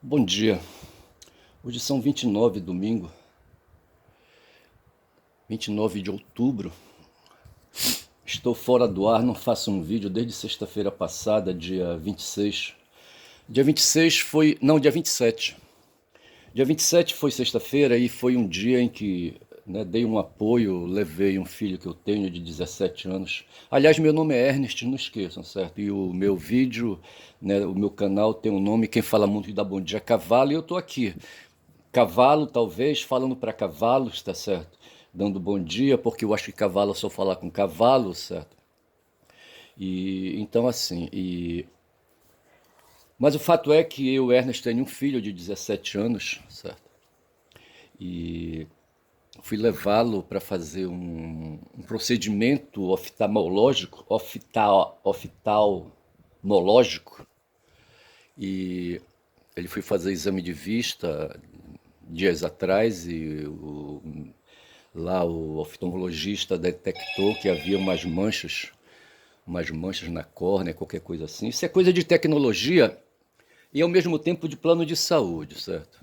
Bom dia. Hoje são 29, domingo, 29 de outubro. Estou fora do ar, não faço um vídeo desde sexta-feira passada, dia 26. Dia 26 foi, não, dia 27. Dia 27 foi sexta-feira e foi um dia em que, dei um apoio, levei um filho que eu tenho de 17 anos. Aliás, meu nome é Ernest, não esqueçam, certo? E o meu vídeo, o meu canal tem um nome, quem fala muito da Bom Dia Cavalo, e eu estou aqui. Cavalo, talvez, falando para cavalos, tá certo? Dando bom dia, porque eu acho que cavalo é só falar com cavalo, certo? E então assim, mas o fato é que eu, Ernest, tenho um filho de 17 anos, certo? E fui levá-lo para fazer um procedimento oftalmológico, oftalmológico, e ele foi fazer exame de vista dias atrás e lá o oftalmologista detectou que havia umas manchas na córnea, qualquer coisa assim. Isso é coisa de tecnologia e ao mesmo tempo de plano de saúde, certo?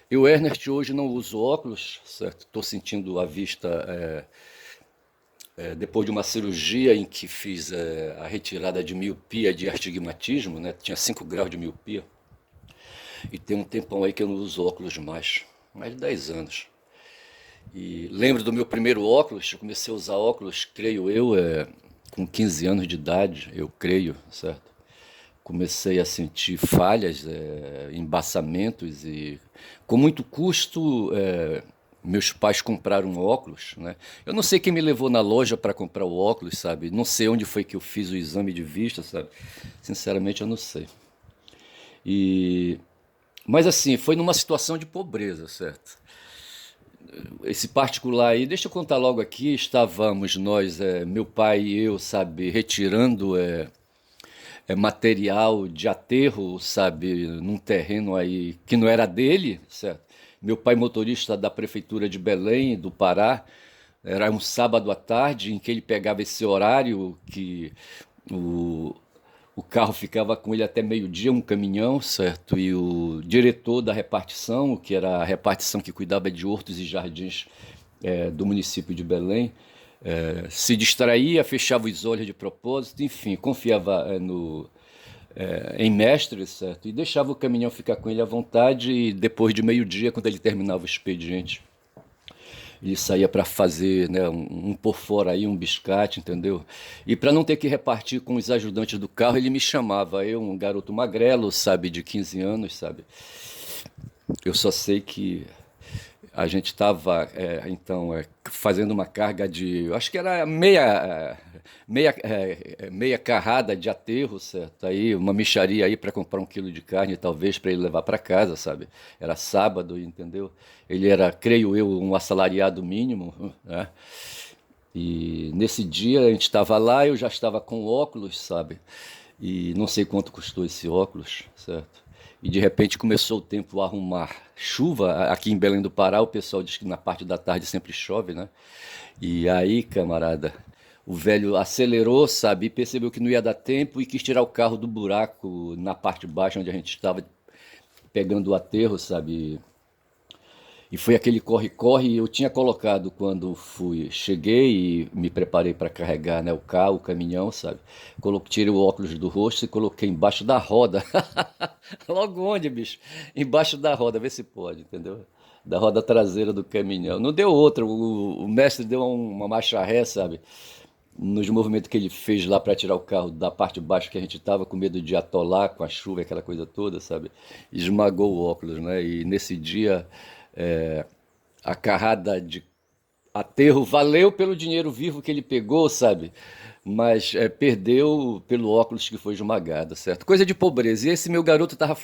Eu, Ernest, hoje não uso óculos, certo? Estou sentindo a vista depois de uma cirurgia em que fiz a retirada de miopia, de astigmatismo, né? Tinha 5 graus de miopia. E tem um tempão aí que eu não uso óculos mais de 10 anos. E lembro do meu primeiro óculos, eu comecei a usar óculos, creio eu, com 15 anos de idade, eu creio, certo? Comecei a sentir falhas, embaçamentos e com muito custo meus pais compraram um óculos, né? Eu não sei quem me levou na loja para comprar o óculos, sabe? Não sei onde foi que eu fiz o exame de vista, sabe? Sinceramente eu não sei. E mas assim, foi numa situação de pobreza, certo? Esse particular aí, deixa eu contar logo aqui, estávamos nós, meu pai e eu, sabe, retirando material de aterro, sabe, num terreno aí que não era dele, certo? Meu pai motorista da prefeitura de Belém, do Pará, era um sábado à tarde em que ele pegava esse horário que o, o carro ficava com ele até meio-dia, um caminhão, certo? E o diretor da repartição, que era a repartição que cuidava de hortos e jardins do município de Belém, se distraía, fechava os olhos de propósito, enfim, confiava em mestres, certo? E deixava o caminhão ficar com ele à vontade e depois de meio-dia, quando ele terminava o expediente, ele saía para fazer, né, um por fora aí, um biscate, entendeu? E para não ter que repartir com os ajudantes do carro, ele me chamava, eu, um garoto magrelo, sabe, de 15 anos, sabe? Eu só sei que a gente estava, então, fazendo uma carga de, eu acho que era meia carrada de aterro, certo? Aí uma mixaria aí para comprar 1 quilo de carne, talvez, para ele levar para casa, sabe? Era sábado, entendeu? Ele era, creio eu, um assalariado mínimo, né? E nesse dia a gente estava lá, eu já estava com óculos, sabe? E não sei quanto custou esse óculos, certo? E de repente começou o tempo a arrumar chuva. Aqui em Belém do Pará, o pessoal diz que na parte da tarde sempre chove, né? E aí, camarada, o velho acelerou, sabe? E percebeu que não ia dar tempo e quis tirar o carro do buraco na parte baixa onde a gente estava pegando o aterro, sabe? E foi aquele corre-corre. Eu tinha colocado quando cheguei e me preparei para carregar, né, o carro, o caminhão, sabe? Tirei o óculos do rosto e coloquei embaixo da roda. Logo onde, bicho? Embaixo da roda, vê se pode, entendeu? Da roda traseira do caminhão. Não deu outra. O mestre deu uma marcha ré, sabe? Nos movimentos que ele fez lá para tirar o carro da parte de baixo que a gente tava com medo de atolar com a chuva, aquela coisa toda, sabe? Esmagou o óculos, né? E nesse dia a carrada de aterro valeu pelo dinheiro vivo que ele pegou, sabe? Mas perdeu pelo óculos que foi esmagado, certo? Coisa de pobreza. E esse meu garoto estava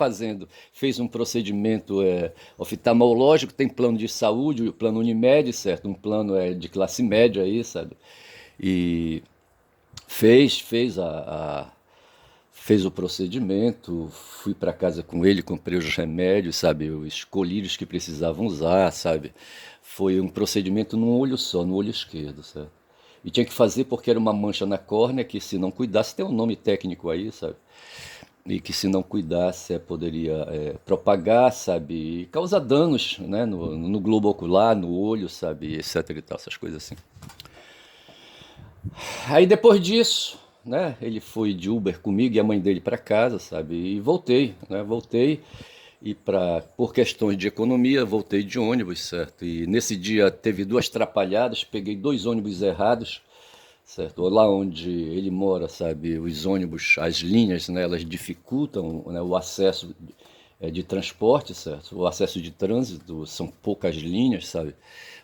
fez um procedimento oftalmológico, tem plano de saúde, o plano Unimed, certo? Um plano de classe média aí, sabe? E fez o procedimento, fui para casa com ele, comprei os remédios, sabe, os colírios que precisavam usar, sabe. Foi um procedimento num olho só, no olho esquerdo, sabe. E tinha que fazer porque era uma mancha na córnea que se não cuidasse, tem um nome técnico aí, sabe. e que se não cuidasse poderia propagar, sabe, e causar danos, né, no globo ocular, no olho, sabe, etc e tal, essas coisas assim. Aí depois disso, né, ele foi de Uber comigo e a mãe dele para casa, sabe, e voltei, né, voltei e por questões de economia voltei de ônibus, certo, e nesse dia teve duas trapalhadas, peguei dois ônibus errados, certo? Lá onde ele mora, sabe, os ônibus, as linhas, né, elas dificultam, né, o acesso de transporte, certo? O acesso de trânsito, são poucas linhas, sabe?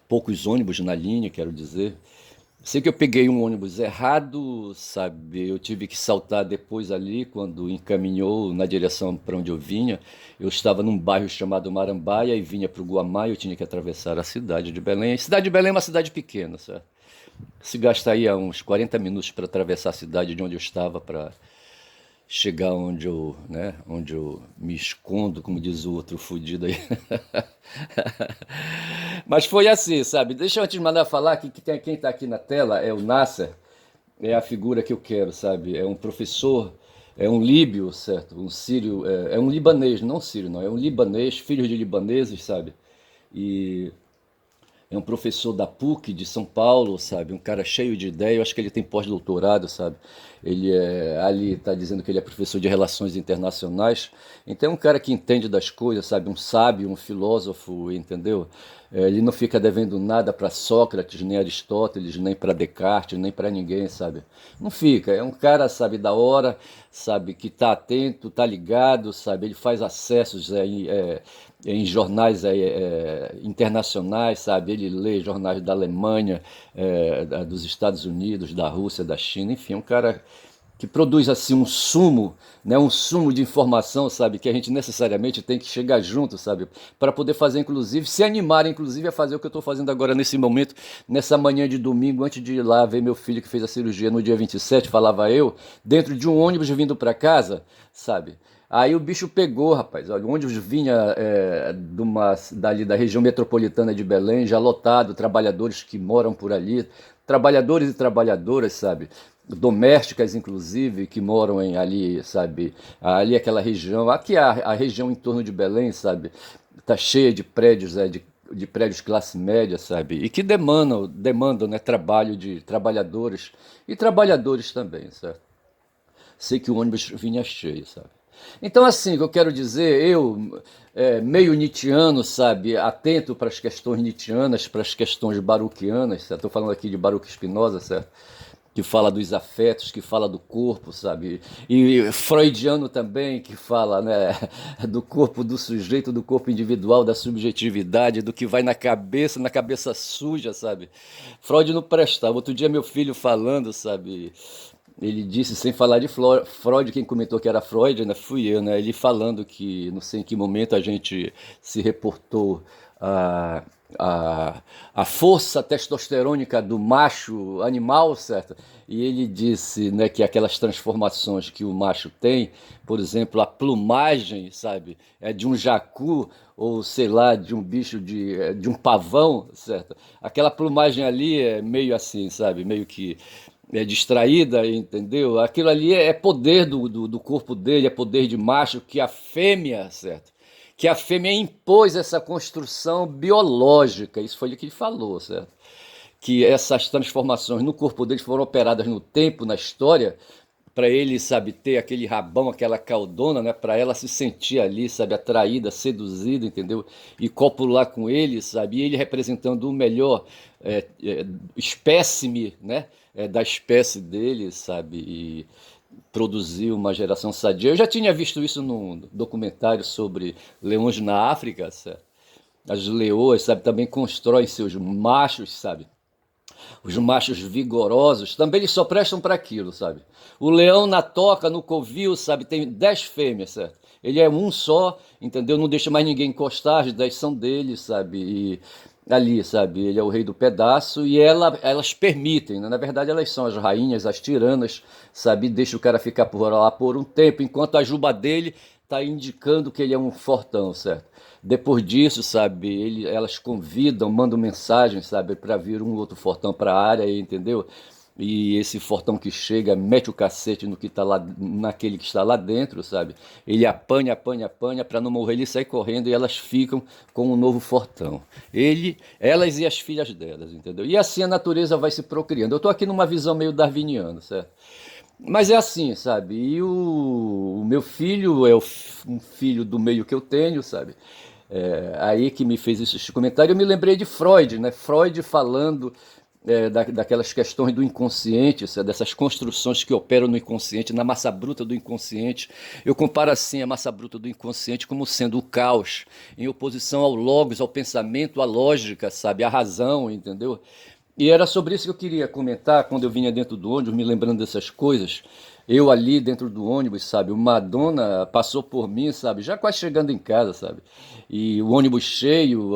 Poucos ônibus na linha, quero dizer. Sei que eu peguei um ônibus errado, sabe? Eu tive que saltar depois ali, quando encaminhou na direção para onde eu vinha. Eu estava num bairro chamado Marambaia e vinha para o Guamá e eu tinha que atravessar a cidade de Belém. A cidade de Belém é uma cidade pequena, certo? Se gastaria uns 40 minutos para atravessar a cidade de onde eu estava para chegar onde eu me escondo, como diz o outro fudido aí. Mas foi assim, sabe? Deixa eu antes de mandar falar que quem está aqui na tela é o Nasser, é a figura que eu quero, sabe? É um professor, é um líbio, certo? Um sírio, é um libanês, não sírio, não, é um libanês, filho de libaneses, sabe? E é um professor da PUC de São Paulo, sabe? Um cara cheio de ideia. Eu acho que ele tem pós-doutorado, sabe? Ele ali está dizendo que ele é professor de relações internacionais. Então é um cara que entende das coisas, sabe? Um sábio, um filósofo, entendeu? Ele não fica devendo nada para Sócrates, nem Aristóteles, nem para Descartes, nem para ninguém, sabe? Não fica. É um cara, sabe, da hora, sabe, que está atento, está ligado, sabe? Ele faz acessos em jornais internacionais, sabe? Ele lê jornais da Alemanha, dos Estados Unidos, da Rússia, da China, enfim, um cara que produz assim um sumo, né, um sumo de informação, sabe, que a gente necessariamente tem que chegar junto, sabe, para poder fazer, inclusive, se animar, inclusive, a fazer o que eu estou fazendo agora nesse momento, nessa manhã de domingo, antes de ir lá ver meu filho que fez a cirurgia no dia 27, falava eu, dentro de um ônibus vindo para casa, sabe. Aí o bicho pegou, rapaz. Olha, o ônibus vinha dali da região metropolitana de Belém, já lotado, trabalhadores que moram por ali, trabalhadores e trabalhadoras, sabe? Domésticas, inclusive, que moram ali, sabe? Ali aquela região, aqui a região em torno de Belém, sabe? Tá cheia de prédios, de prédios classe média, sabe? E que demandam, né, trabalho de trabalhadores e trabalhadores também, certo? Sei que o ônibus vinha cheio, sabe? Então, assim, o que eu quero dizer, eu, meio nietzschiano, sabe, atento para as questões nietzschianas, para as questões baruquianas, estou falando aqui de Baruch Spinoza, certo? Que fala dos afetos, que fala do corpo, sabe? E freudiano também, que fala, né, do corpo do sujeito, do corpo individual, da subjetividade, do que vai na cabeça suja, sabe? Freud não prestava. Outro dia meu filho falando, sabe? Ele disse, sem falar de Freud, quem comentou que era Freud, né, fui eu, né? Ele falando que, não sei em que momento a gente se reportou a, a, a força testosterônica do macho animal, certo? E ele disse, né, que aquelas transformações que o macho tem, por exemplo, a plumagem, sabe, é de um jacu ou sei lá, de um bicho de um pavão, certo? Aquela plumagem ali é meio assim, sabe, meio que distraída, entendeu? Aquilo ali é poder do corpo dele, é poder de macho que a fêmea, certo? Que a fêmea impôs essa construção biológica, isso foi o que ele falou, certo? Que essas transformações no corpo dele foram operadas no tempo, na história, para ele, sabe, ter aquele rabão, aquela caudona, né, para ela se sentir ali, sabe, atraída, seduzida, entendeu? E copular com ele, sabe, e ele representando o melhor espécime, né, da espécie dele, sabe, e produzir uma geração sadia. Eu já tinha visto isso num documentário sobre leões na África, sabe? As leoas, sabe, também constroem seus machos, sabe? Os machos vigorosos, também eles só prestam para aquilo, sabe? O leão na toca, no covil, sabe, tem 10 fêmeas, certo? Ele é um só, entendeu? Não deixa mais ninguém encostar, as 10 são dele, sabe? E ali, sabe? Ele é o rei do pedaço e elas permitem, né? Na verdade elas são as rainhas, as tiranas, sabe? Deixa o cara ficar por lá por um tempo, enquanto a juba dele está indicando que ele é um fortão, certo? Depois disso, sabe, elas convidam, mandam mensagens, sabe, para vir um outro fortão para a área, entendeu? e esse fortão que chega mete o cacete no que tá lá, naquele que está lá dentro, sabe? Ele apanha, apanha, apanha para não morrer, ele sai correndo e elas ficam com um novo fortão. Elas e as filhas delas, entendeu? E assim a natureza vai se procriando. Eu tô aqui numa visão meio darwiniana, certo? Mas é assim, sabe? E o meu filho é um filho do meio que eu tenho, sabe? Aí que me fez esse comentário, eu me lembrei de Freud, né? Freud falando daquelas questões do inconsciente, sabe? Dessas construções que operam no inconsciente, na massa bruta do inconsciente. Eu comparo assim a massa bruta do inconsciente como sendo o caos, em oposição ao logos, ao pensamento, à lógica, sabe? À razão, entendeu? E era sobre isso que eu queria comentar quando eu vinha dentro do ônibus, me lembrando dessas coisas. Eu ali dentro do ônibus, sabe? Uma dona passou por mim, sabe? Já quase chegando em casa, sabe? E o ônibus cheio,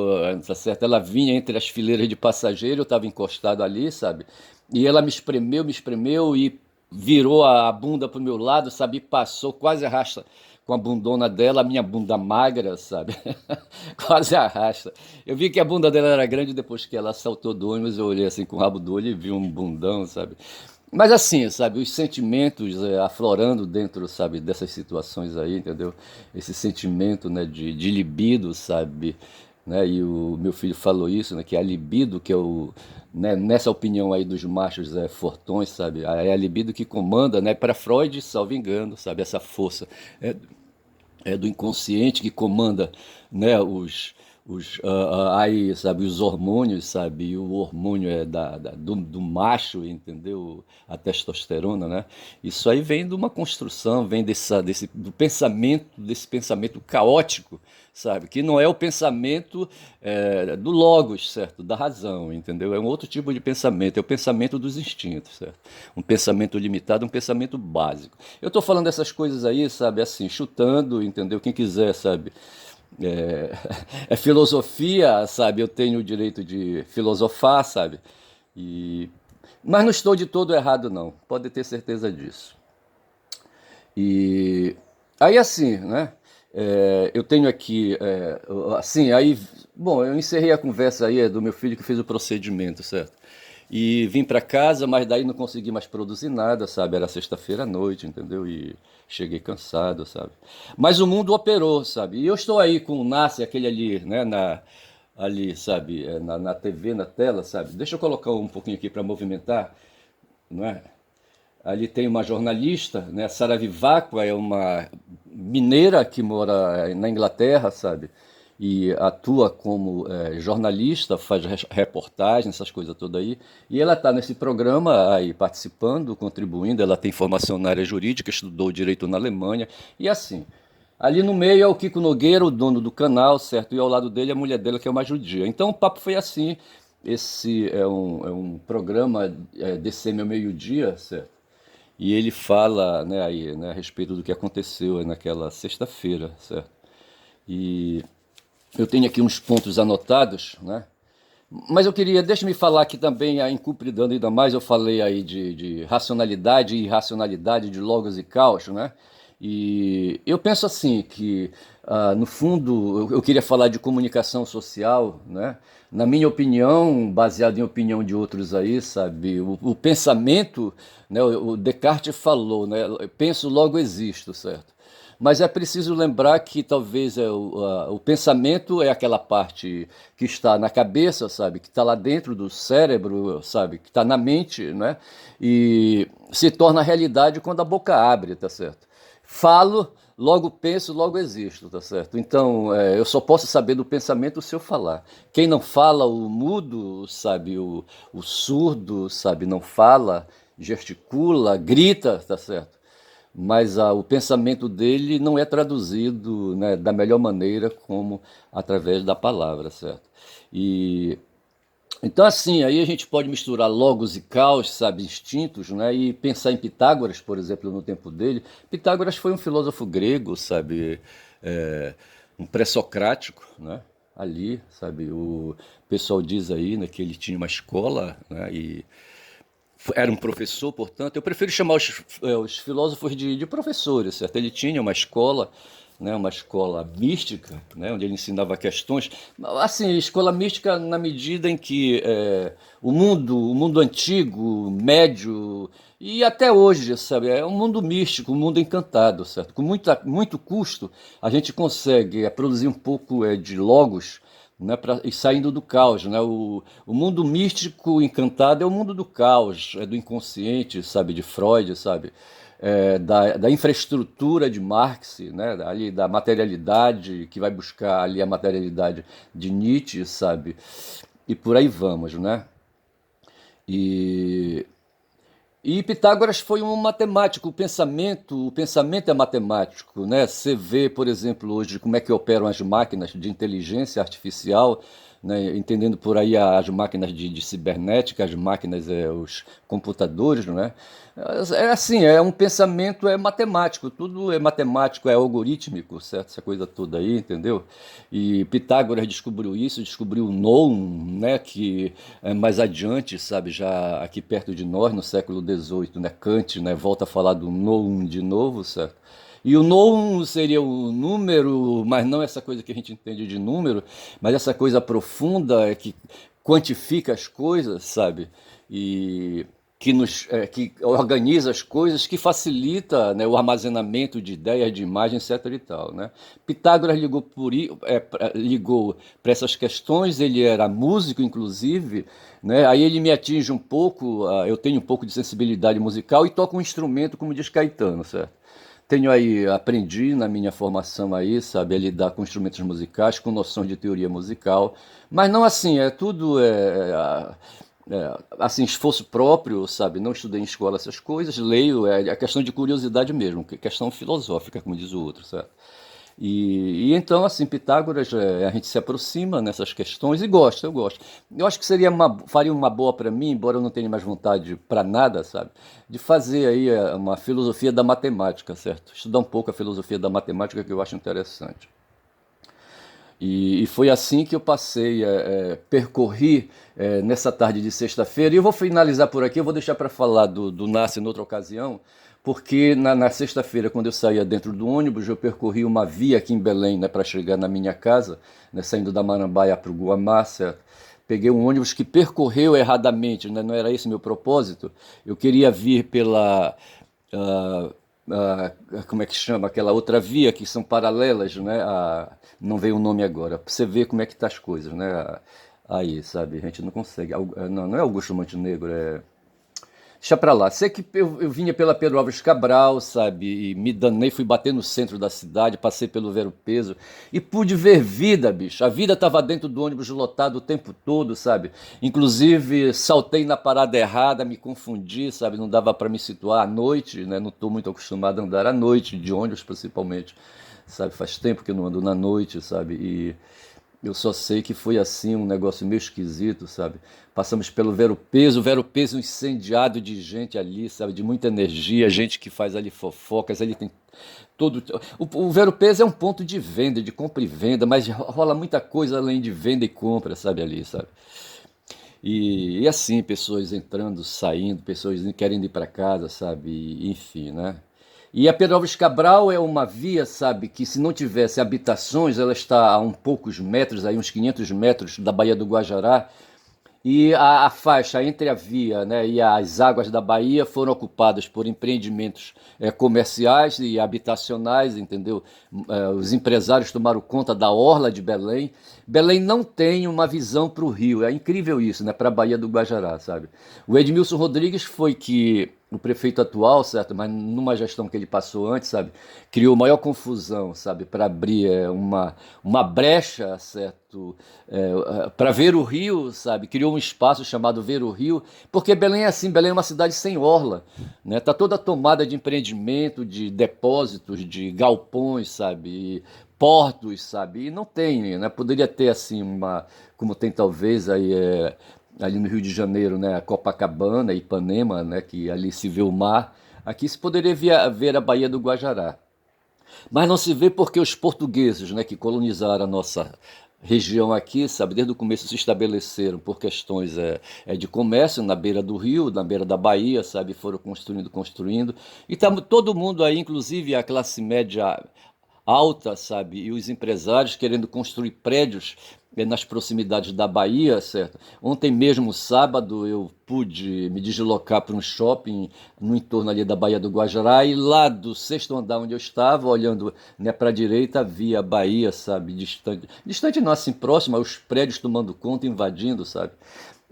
tá certo? Ela vinha entre as fileiras de passageiros, eu estava encostado ali, sabe? E ela me espremeu e virou a bunda pro meu lado, sabe? E passou, quase arrasta com a bundona dela, a minha bunda magra, sabe? Quase arrasta. Eu vi que a bunda dela era grande depois que ela saltou do ônibus, eu olhei assim com o rabo do olho e vi um bundão, sabe? Mas assim, sabe, os sentimentos aflorando dentro, sabe, dessas situações aí, entendeu? Esse sentimento, né, de libido, sabe? Né? E o meu filho falou isso, né, que a libido, que é o, né, nessa opinião aí dos machos fortões, sabe? É a libido que comanda, né, para Freud, salvo engano, sabe, essa força é, é do inconsciente que comanda, né, aí, sabe, os hormônios, sabe, e o hormônio é do macho, entendeu? A testosterona, né? Isso aí vem de uma construção, vem do pensamento, desse pensamento caótico, sabe? Que não é o pensamento do logos, certo? Da razão, entendeu? É um outro tipo de pensamento, é o pensamento dos instintos, certo? Um pensamento limitado, um pensamento básico. Eu estou falando dessas coisas aí, sabe, assim, chutando, entendeu? Quem quiser, sabe? É, é filosofia, sabe? Eu tenho o direito de filosofar, sabe? E, mas não estou de todo errado, não. Pode ter certeza disso. E aí assim, né? Eu tenho aqui, assim, aí, bom, eu encerrei a conversa aí do meu filho que fez o procedimento, certo? E vim para casa, mas daí não consegui mais produzir nada, sabe? Era sexta-feira à noite, entendeu? E cheguei cansado, sabe? Mas o mundo operou, sabe? E eu estou aí com o Nasce, aquele ali, né? Ali, sabe? Na TV, na tela, sabe? Deixa eu colocar um pouquinho aqui para movimentar, não é? Ali tem uma jornalista, né? Sara Vivacqua é uma mineira que mora na Inglaterra, sabe? E atua como jornalista, faz reportagens, essas coisas todas aí. E ela está nesse programa aí participando, contribuindo. Ela tem formação na área jurídica, estudou direito na Alemanha. E assim, ali no meio é o Kiko Nogueira, o dono do canal, certo? E ao lado dele a mulher dela, que é uma judia. Então o papo foi assim. Esse é um programa DCM ao meio-dia, certo? E ele fala, né, aí, né, a respeito do que aconteceu naquela sexta-feira, certo? E eu tenho aqui uns pontos anotados, né? Mas eu queria, deixa-me falar aqui também, incumpridando ainda mais, eu falei aí de racionalidade e irracionalidade, de logos e caos, né? E eu penso assim, que no fundo eu queria falar de comunicação social, né? Na minha opinião, baseado em opinião de outros aí, sabe? O pensamento, né? O Descartes falou, né? Penso, logo existo, certo? Mas é preciso lembrar que talvez o pensamento é aquela parte que está na cabeça, sabe? Que está lá dentro do cérebro, sabe? Que está na mente, né? E se torna realidade quando a boca abre, tá certo? Falo, logo penso, logo existo, tá certo? Então, eu só posso saber do pensamento se eu falar. Quem não fala, o mudo, sabe? O surdo, sabe? Não fala, gesticula, grita, tá certo? Mas o pensamento dele não é traduzido, né, da melhor maneira como através da palavra, certo? E então assim, aí a gente pode misturar logos e caos, sabe, instintos, né, e pensar em Pitágoras, por exemplo, no tempo dele. Pitágoras foi um filósofo grego, sabe, é, um pré-socrático, né? Ali, sabe, o pessoal diz aí, né, que ele tinha uma escola, né, e era um professor, portanto, eu prefiro chamar os filósofos de professores, certo? Ele tinha uma escola, né, uma escola mística, né, onde ele ensinava questões, assim, escola mística na medida em que o mundo antigo, médio e até hoje, sabe, é um mundo místico, um mundo encantado, certo? Com muito custo, a gente consegue produzir um pouco de logos, né, e saindo do caos, né? O mundo místico encantado é o mundo do caos, é do inconsciente, sabe, de Freud, sabe, da infraestrutura de Marx, né, ali da materialidade que vai buscar ali a materialidade de Nietzsche, sabe, e por aí vamos, né? E e Pitágoras foi um matemático, o pensamento é matemático, né? Você vê, por exemplo, hoje como é que operam as máquinas de inteligência artificial, né? Entendendo por aí as máquinas de cibernética, as máquinas, os computadores, né? É assim, é um pensamento matemático, tudo é matemático, é algorítmico, certo? Essa coisa toda aí, entendeu? E Pitágoras descobriu isso, descobriu o Noum, né? Que é mais adiante, sabe, já aqui perto de nós, no século XVIII, né? Kant, né? Volta a falar do Noum de novo, certo? E o Noum seria o número, mas não essa coisa que a gente entende de número, mas essa coisa profunda que quantifica as coisas, sabe? E que organiza as coisas, que facilita, né, o armazenamento de ideias, de imagens, etc. e tal, né? Pitágoras ligou para essas questões, ele era músico, inclusive, né? Aí ele me atinge um pouco, eu tenho um pouco de sensibilidade musical e toco um instrumento, como diz Caetano, certo? Tenho aí, aprendi na minha formação aí, sabe, a lidar com instrumentos musicais, com noções de teoria musical, mas não assim, é tudo assim, esforço próprio, sabe, não estudei em escola essas coisas, leio, é a questão de curiosidade mesmo, questão filosófica, como diz o outro, certo? E então, assim, Pitágoras, a gente se aproxima nessas questões e gosta, eu gosto. Eu acho que faria uma boa para mim, embora eu não tenha mais vontade para nada, sabe? De fazer aí uma filosofia da matemática, certo? Estudar um pouco a filosofia da matemática que eu acho interessante. E foi assim que eu passei, percorri nessa tarde de sexta-feira. E eu vou finalizar por aqui, eu vou deixar para falar do Nasce em outra ocasião, porque na sexta-feira, quando eu saía dentro do ônibus, eu percorri uma via aqui em Belém, né, para chegar na minha casa, né, saindo da Marambaia para o Guamá, certo? Peguei um ônibus que percorreu erradamente, né, não era esse meu propósito. Eu queria vir pela ah, como é que chama, aquela outra via que são paralelas, né? Não veio o nome agora. Pra você ver como é que tá as coisas, né? Aí, sabe? A gente não consegue. Não, não é Augusto Montenegro, é. Deixa pra lá. Sei que eu vinha pela Pedro Álvares Cabral, sabe? E me danei, fui bater no centro da cidade, passei pelo Vero Peso e pude ver vida, bicho. A vida tava dentro do ônibus lotado o tempo todo, sabe? Inclusive, saltei na parada errada, me confundi, sabe? Não dava para me situar à noite, né? Não tô muito acostumado a andar à noite, de ônibus principalmente, sabe? Faz tempo que eu não ando na noite, sabe? E eu só sei que foi assim, um negócio meio esquisito, sabe? Passamos pelo Vero Peso incendiado de gente ali, sabe? De muita energia, gente que faz ali fofocas, ali tem todo. O Vero Peso é um ponto de venda, de compra e venda, mas rola muita coisa além de venda e compra, sabe? Ali, sabe? E assim, pessoas entrando, saindo, pessoas querendo ir para casa, sabe? Enfim, né? E a Pedro Álvares Cabral é uma via, sabe, que se não tivesse habitações, ela está a poucos metros, aí uns 500 metros da Baía do Guajará, e a faixa entre a via, né, e as águas da Bahia foram ocupadas por empreendimentos comerciais e habitacionais, entendeu? Os empresários tomaram conta da orla de Belém. Belém não tem uma visão para o Rio, é incrível isso, né, para a Baía do Guajará, sabe? O Edmilson Rodrigues foi que o prefeito atual, certo? Mas numa gestão que ele passou antes, sabe? Criou maior confusão, sabe? Para abrir uma brecha, certo? Para ver o Rio, sabe? Criou um espaço chamado Ver o Rio, porque Belém é assim, Belém é uma cidade sem orla, né? Tá toda tomada de empreendimento, de depósitos, de galpões, sabe? E portos, sabe? E não tem, né? Poderia ter assim como tem talvez aí ali no Rio de Janeiro, né, Copacabana, Ipanema, né, que ali se vê o mar. Aqui se poderia ver a Baía do Guajará. Mas não se vê porque os portugueses, né, que colonizaram a nossa região aqui, sabe, desde o começo se estabeleceram por questões de comércio na beira do rio, na beira da Bahia, sabe, foram construindo. E tá todo mundo aí, inclusive a classe média alta, sabe? E os empresários querendo construir prédios nas proximidades da Bahia, certo? Ontem mesmo, sábado, eu pude me deslocar para um shopping no entorno ali da Baía do Guajará e lá do sexto andar onde eu estava, olhando, né, para a direita, via a Bahia, sabe? Distante, distante não, assim, próxima, os prédios tomando conta, invadindo, sabe?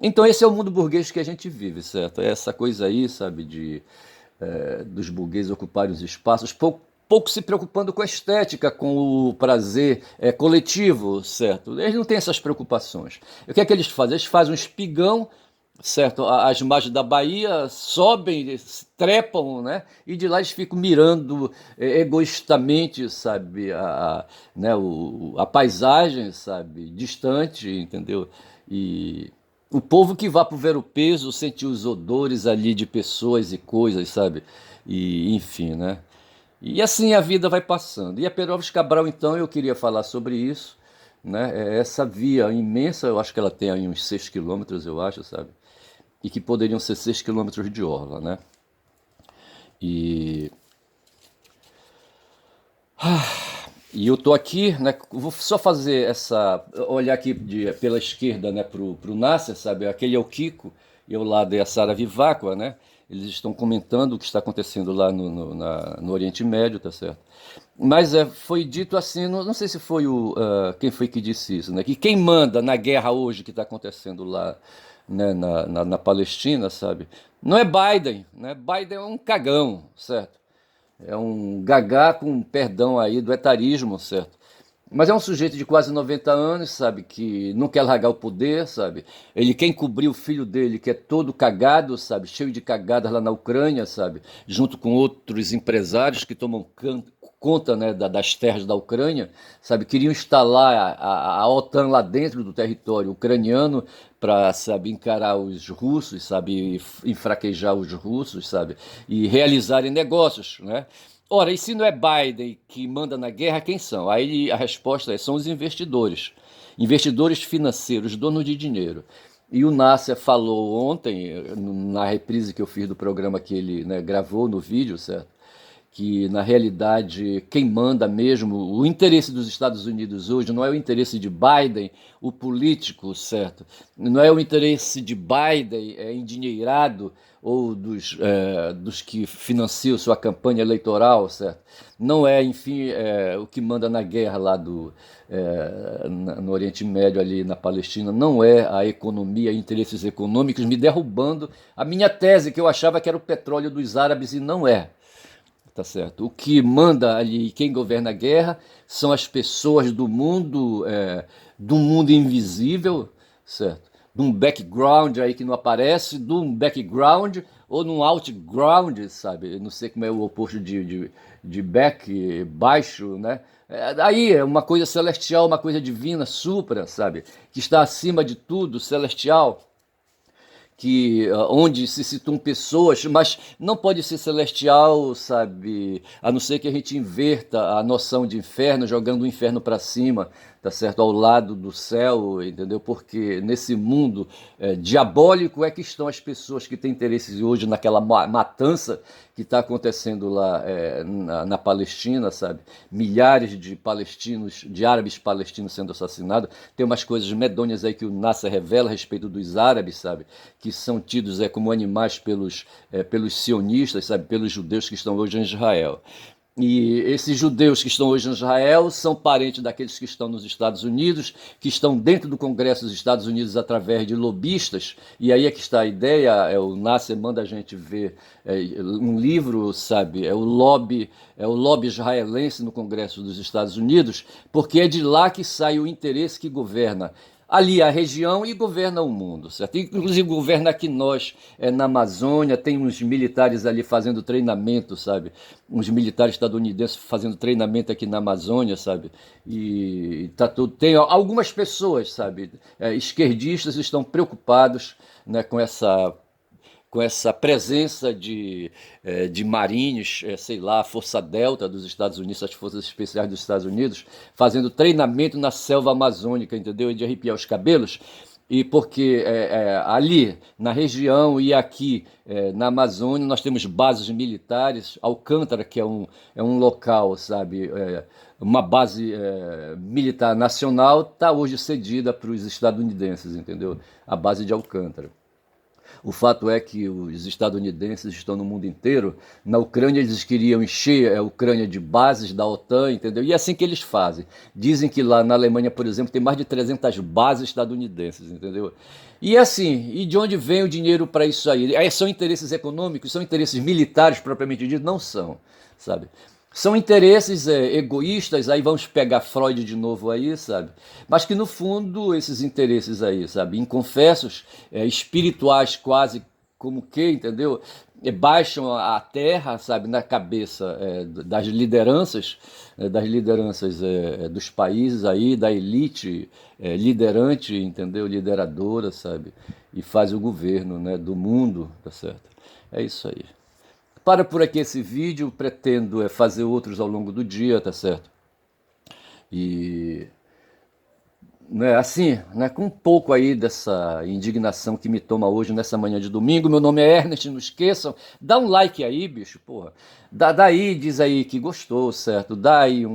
Então esse é o mundo burguês que a gente vive, certo? É essa coisa aí, sabe, dos burgueses ocuparem os espaços, pouco se preocupando com a estética, com o prazer coletivo, certo? Eles não têm essas preocupações. E o que é que eles fazem? Eles fazem um espigão, certo? As margens da Bahia sobem, trepam, né? E de lá eles ficam mirando egoístamente, sabe? Né? A paisagem, sabe? Distante, entendeu? E o povo que vá pro ver o peso, sentir os odores ali de pessoas e coisas, sabe? E enfim, né? E assim a vida vai passando. E a Perópolis Cabral, então, eu queria falar sobre isso, né? Essa via imensa, eu acho que ela tem aí uns 6 quilômetros, eu acho, sabe? E que poderiam ser 6 quilômetros de orla, né? E, e eu tô aqui, né? Vou só fazer olhar aqui pela esquerda, né? Pro Nasser, sabe? Aquele é o Kiko e ao lado é a Sara Viváqua, né? Eles estão comentando o que está acontecendo lá no Oriente Médio, tá certo? Mas foi dito assim, não sei se foi quem foi que disse isso, né? Que quem manda na guerra hoje que está acontecendo lá, né, na Palestina, sabe? Não é Biden, né? Biden é um cagão, certo? É um gagá com perdão aí do etarismo, certo? Mas é um sujeito de quase 90 anos, sabe, que não quer largar o poder, sabe? Ele quer encobrir o filho dele, que é todo cagado, sabe, cheio de cagadas lá na Ucrânia, sabe, junto com outros empresários que tomam conta, né, das terras da Ucrânia, sabe, queriam instalar a OTAN lá dentro do território ucraniano para, sabe, encarar os russos, sabe, enfraquejar os russos, sabe, e realizarem negócios, né? Ora, e se não é Biden que manda na guerra, quem são? Aí a resposta são os investidores. Investidores financeiros, donos de dinheiro. E o Nasser falou ontem, na reprise que eu fiz do programa que ele, né, gravou no vídeo, certo? Que na realidade quem manda mesmo, o interesse dos Estados Unidos hoje não é o interesse de Biden, o político, certo? Não é o interesse de Biden endinheirado ou dos que financiam sua campanha eleitoral, certo? Não é, enfim, o que manda na guerra lá no Oriente Médio, ali na Palestina, não é a economia, interesses econômicos me derrubando a minha tese que eu achava que era o petróleo dos árabes e não é. Tá certo? O que manda ali, quem governa a guerra, são as pessoas do mundo invisível, certo? De um background aí que não aparece, de um background ou num outground, sabe? Não sei como é o oposto de back, baixo, né? Aí é uma coisa celestial, uma coisa divina, supra, sabe? Que está acima de tudo, celestial, que onde se situam pessoas, mas não pode ser celestial, sabe? A não ser que a gente inverta a noção de inferno, jogando o inferno para cima, tá certo? Ao lado do céu, entendeu? Porque nesse mundo diabólico é que estão as pessoas que têm interesses hoje naquela matança que está acontecendo lá na Palestina, sabe? Milhares de palestinos, de árabes palestinos sendo assassinados. Tem umas coisas medonhas aí que o Nasser revela a respeito dos árabes, sabe? Que são tidos como animais pelos sionistas, sabe? Pelos judeus que estão hoje em Israel. E esses judeus que estão hoje em Israel são parentes daqueles que estão nos Estados Unidos, que estão dentro do Congresso dos Estados Unidos através de lobistas. E aí é que está a ideia, o Nasser manda a gente ver um livro, sabe, é o lobby israelense no Congresso dos Estados Unidos, porque é de lá que sai o interesse que governa ali a região e governa o mundo, certo? Inclusive governa aqui nós, na Amazônia, tem uns militares ali fazendo treinamento, sabe? Uns militares estadunidenses fazendo treinamento aqui na Amazônia, sabe? E tá tudo, tem algumas pessoas, sabe? Esquerdistas estão preocupados, né, com essa presença de marines, sei lá, a Força Delta dos Estados Unidos, as Forças Especiais dos Estados Unidos, fazendo treinamento na selva amazônica, entendeu? E de arrepiar os cabelos. E porque ali na região e aqui na Amazônia nós temos bases militares, Alcântara, que é um local, sabe, uma base militar nacional, está hoje cedida para os estadunidenses, entendeu? A base de Alcântara. O fato é que os estadunidenses estão no mundo inteiro. Na Ucrânia eles queriam encher a Ucrânia de bases da OTAN, entendeu? E é assim que eles fazem. Dizem que lá na Alemanha, por exemplo, tem mais de 300 bases estadunidenses, entendeu? E assim, e de onde vem o dinheiro para isso aí? São interesses econômicos, são interesses militares propriamente dito? Não são, sabe? São interesses egoístas, aí vamos pegar Freud de novo aí, sabe? Mas que no fundo esses interesses aí, sabe, inconfessos, espirituais quase como que, entendeu? Baixam a terra, sabe, na cabeça das lideranças dos países aí, da elite liderante, entendeu? Lideradora, sabe? E faz o governo, né, do mundo, tá certo? É isso aí. Para por aqui esse vídeo, pretendo fazer outros ao longo do dia, tá certo? E né, assim, né, com um pouco aí dessa indignação que me toma hoje nessa manhã de domingo. Meu nome é Ernest, não esqueçam. Dá um like aí, bicho, porra. Daí, diz aí que gostou, certo? Dá aí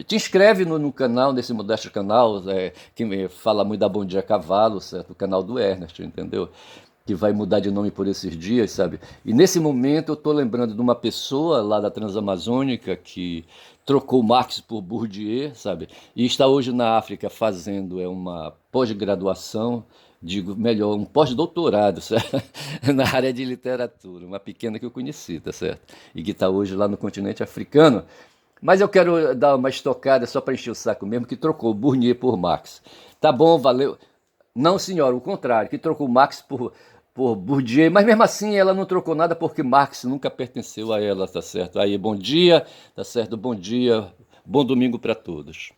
te inscreve no canal, nesse modesto canal, que me fala muito da Bom Dia Cavalo, certo? O canal do Ernest, entendeu? Que vai mudar de nome por esses dias, sabe? E nesse momento eu estou lembrando de uma pessoa lá da Transamazônica que trocou Marx por Bourdieu, sabe? E está hoje na África fazendo uma pós-graduação, digo melhor, um pós-doutorado, certo? Na área de literatura, uma pequena que eu conheci, tá certo? E que está hoje lá no continente africano. Mas eu quero dar uma estocada só para encher o saco mesmo, que trocou Bourdieu por Marx. Tá bom, valeu. Não, senhora, o contrário, que trocou Marx por Bourdieu, mas mesmo assim ela não trocou nada porque Marx nunca pertenceu a ela, tá certo? Aí, bom dia, tá certo? Bom dia, bom domingo para todos.